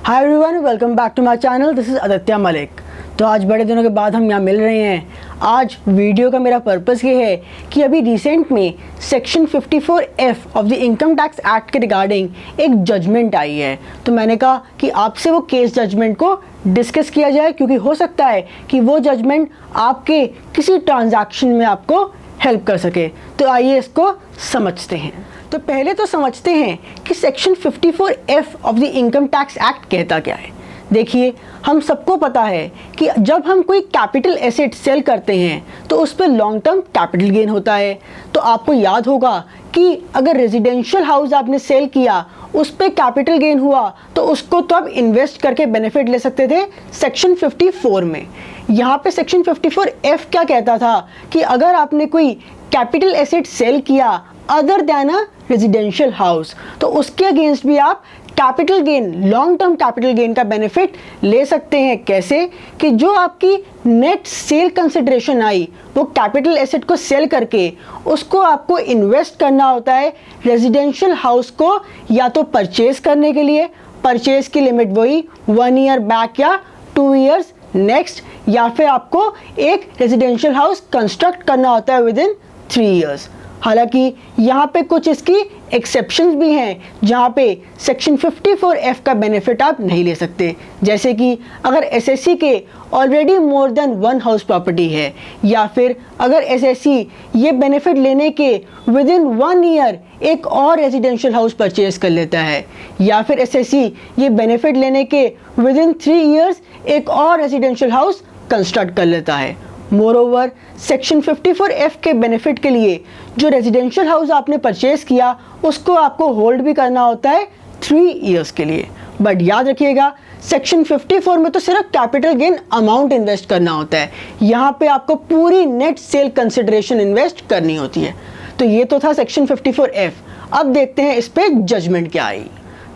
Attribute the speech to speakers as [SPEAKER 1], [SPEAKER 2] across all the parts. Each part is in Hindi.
[SPEAKER 1] Hi everyone, welcome back to my channel. This is Aditya Malik. तो आज बड़े दिनों के बाद हम यहाँ मिल रहे हैं। आज वीडियो का मेरा पर्पस ये है कि अभी रिसेंट में section 54F of the income tax act के रिगार्डिंग एक जजमेंट आई है। तो मैंने कहा कि आपसे वो केस जजमेंट को डिस्कस किया जाए, क्योंकि हो सकता है कि वो जजमेंट आपके किसी ट्रांजैक्शन में आपको हेल्प कर सके। तो आइए इसको समझते हैं। तो पहले तो समझते हैं कि section 54F of the income tax act कहता क्या है। देखिए, हम सबको पता है कि जब हम कोई कैपिटल एसेट सेल करते हैं तो उस पर लॉन्ग टर्म कैपिटल गेन होता है। तो आपको याद होगा कि अगर रेजिडेंशियल हाउस आपने सेल किया, उस पर कैपिटल गेन हुआ, तो उसको तो आप इन्वेस्ट करके बेनिफिट ले सकते थे सेक्शन 54 में। यहाँ पे सेक्शन 54F क्या कहता था कि अगर आपने कोई कैपिटल एसेट सेल किया अदर दैन अ रेजिडेंशियल हाउस, तो उसके अगेंस्ट भी आप capital gain, long term capital gain का बेनिफिट ले सकते हैं। कैसे कि जो आपकी नेट सेल कंसिडरेशन आई वो कैपिटल एसेट को सेल करके उसको आपको इन्वेस्ट करना होता है रेजिडेंशियल हाउस को, या तो परचेज करने के लिए, परचेज की लिमिट वही 1 ईयर बैक या 2 ईयर्स नेक्स्ट, या फिर आपको एक रेजिडेंशियल हाउस कंस्ट्रक्ट करना होता है विद इन 3 ईयर्स। हालांकि यहाँ पे कुछ इसकी एक्सेप्शंस भी हैं जहाँ पे सेक्शन 54F का बेनिफिट आप नहीं ले सकते। जैसे कि अगर एसएससी के already more than 1 house property है, या फिर अगर एसएससी ये बेनिफिट लेने के विद इन 1 ईयर एक और रेजिडेंशियल हाउस परचेज कर लेता है, या फिर एसएससी ये बेनिफिट लेने के विद इन 3 ईयर्स एक और रेजिडेंशियल हाउस कंस्ट्रक्ट कर लेता है। मोरओवर सेक्शन 54F के बेनिफिट के लिए जो रेजिडेंशियल हाउस आपने परचेज किया उसको आपको होल्ड भी करना होता है 3 ईयर्स के लिए। बट याद रखिएगा, सेक्शन 54 में तो सिर्फ कैपिटल गेन अमाउंट इन्वेस्ट करना होता है, यहाँ पे आपको पूरी नेट सेल कंसिडरेशन इन्वेस्ट करनी होती है। तो ये तो था सेक्शन 54F। अब देखते हैं इस पे जजमेंट क्या आई।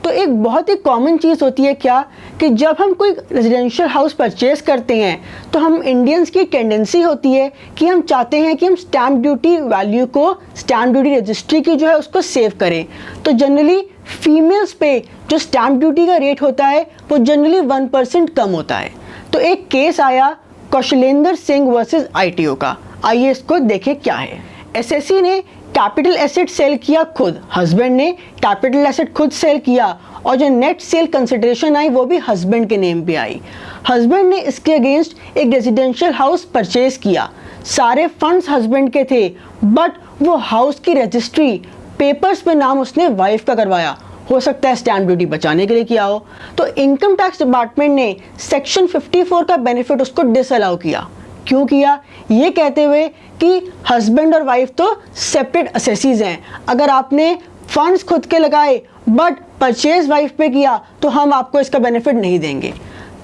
[SPEAKER 1] तो एक बहुत ही कॉमन चीज़ होती है क्या कि जब हम कोई रेजिडेंशियल हाउस परचेज करते हैं तो हम इंडियंस की टेंडेंसी होती है कि हम चाहते हैं कि हम स्टैम्प ड्यूटी वैल्यू को, स्टैम्प ड्यूटी रजिस्ट्री की जो है उसको सेव करें। तो जनरली फीमेल्स पे जो स्टैम्प ड्यूटी का रेट होता है वो जनरली 1% कम होता है। तो एक केस आया कौशलेंद्र सिंह वर्सेस ITO का। आइए इसको देखें क्या है। एसएससी ने कैपिटल एसेट सेल किया खुद, हस्बैंड ने कैपिटल एसेट खुद सेल किया, और जो नेट सेल कंसिडरेशन आई वो भी हस्बैंड के नेम पे आई। हस्बैंड ने इसके अगेंस्ट एक रेजिडेंशियल हाउस परचेज किया, सारे फंड्स हस्बैंड के थे, बट वो हाउस की रजिस्ट्री पेपर्स पे नाम उसने वाइफ का करवाया। हो सकता है स्टैम्प ड्यूटी बचाने के लिए किया हो। तो इनकम टैक्स डिपार्टमेंट ने सेक्शन 54 का बेनिफिट उसको डिसअलाउ किया। क्यों किया? ये कहते हुए कि हस्बैंड और वाइफ तो सेपरेट असेसीज हैं, अगर आपने फंड्स खुद के लगाए बट परचेज वाइफ पे किया तो हम आपको इसका बेनिफिट नहीं देंगे।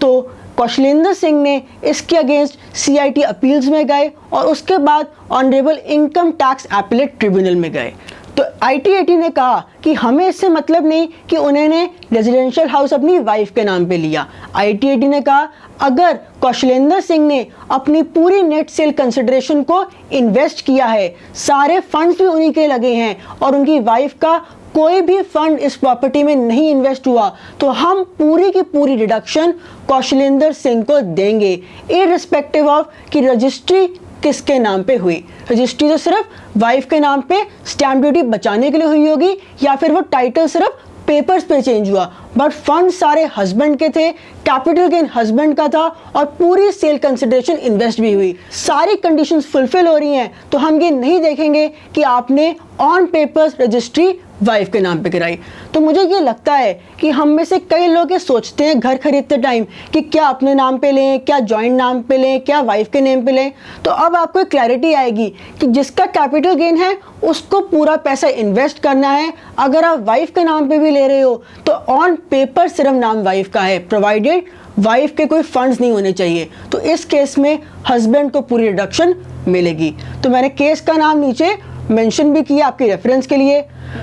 [SPEAKER 1] तो कौशलेंद्र सिंह ने इसके अगेंस्ट CIT अपील्स में गए और उसके बाद honourable income tax appellate tribunal में गए। तो ITAT ने कहा कि हमें इससे मतलब नहीं कि उन्होंने रेजिडेंशियल हाउस अपनी वाइफ के नाम पे लिया। ITAT ने कहा अगर कौशलेंद्र सिंह ने अपनी पूरी नेट सेल कंसिडरेशन को इन्वेस्ट किया है, सारे फंड्स भी उन्हीं के लगे हैं, और उनकी वाइफ का कोई भी फंड इस प्रॉपर्टी में नहीं इन्वेस्ट हुआ, तो हम पूरी की पूरी डिडक्शन कौशलेंद्र सिंह को देंगे, इररिस्पेक्टिव ऑफ कि रजिस्ट्री किसके नाम पे हुई। रजिस्ट्री तो सिर्फ वाइफ के नाम पे स्टैम्प ड्यूटी बचाने के लिए हुई होगी, या फिर वो टाइटल सिर्फ पेपर्स पे चेंज हुआ, बट फंड सारे हस्बैंड के थे, कैपिटल गेन हस्बैंड का था, और पूरी सेल कंसिडरेशन इन्वेस्ट भी हुई। सारी कंडीशंस फुलफिल हो रही हैं, तो हम ये नहीं देखेंगे कि आपने ऑन पेपर्स रजिस्ट्री वाइफ के नाम पे कराई। तो मुझे ये लगता है कि हम में से कई लोग ये सोचते हैं घर खरीदते टाइम कि क्या अपने नाम पे लें, क्या जॉइंट नाम पे लें, क्या वाइफ के नेम पे लें। तो अब आपको एक क्लैरिटी आएगी कि जिसका कैपिटल गेन है उसको पूरा पैसा इन्वेस्ट करना है। अगर आप वाइफ के नाम पे भी ले रहे हो तो ऑन पेपर सिर्फ नाम वाइफ का है, प्रोवाइडेड वाइफ के कोई फंड्स नहीं होने चाहिए। तो इस केस में हस्बैंड को पूरी रिडक्शन मिलेगी। तो मैंने केस का नाम नीचे मेंशन भी किया आपके रेफरेंस के लिए।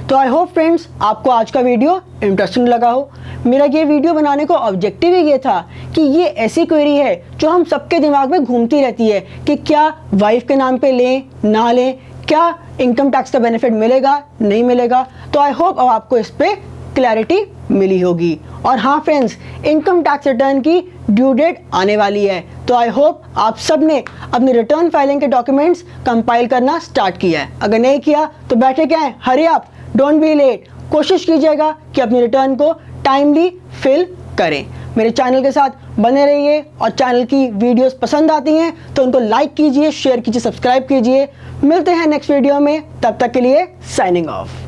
[SPEAKER 1] तो आई होप फ्रेंड्स आपको आज का वीडियो इंटरेस्टिंग लगा हो। मेरा ये वीडियो बनाने का ऑब्जेक्टिव ही ये था कि ये ऐसी क्वेरी है जो हम सबके दिमाग में घूमती रहती है कि क्या वाइफ के नाम पे लें ना लें, क्या इनकम टैक्स का बेनिफिट मिलेगा नहीं मिलेगा। तो आई होप अब आपको इस पर क्लैरिटी मिली होगी। और हाँ फ्रेंड्स, इनकम टैक्स रिटर्न की ड्यू डेट आने वाली है, तो आई होप आप सब ने अपने रिटर्न फाइलिंग के डॉक्यूमेंट्स कंपाइल करना स्टार्ट किया है। अगर नहीं किया तो बैठे क्या है, hurry up, don't be late. कोशिश कीजिएगा कि अपनी रिटर्न को टाइमली फिल करें। मेरे चैनल के साथ बने रहिए और चैनल की वीडियोस पसंद आती हैं तो उनको लाइक कीजिए, शेयर कीजिए, सब्सक्राइब कीजिए। मिलते हैं नेक्स्ट वीडियो में, तब तक के लिए साइनिंग ऑफ।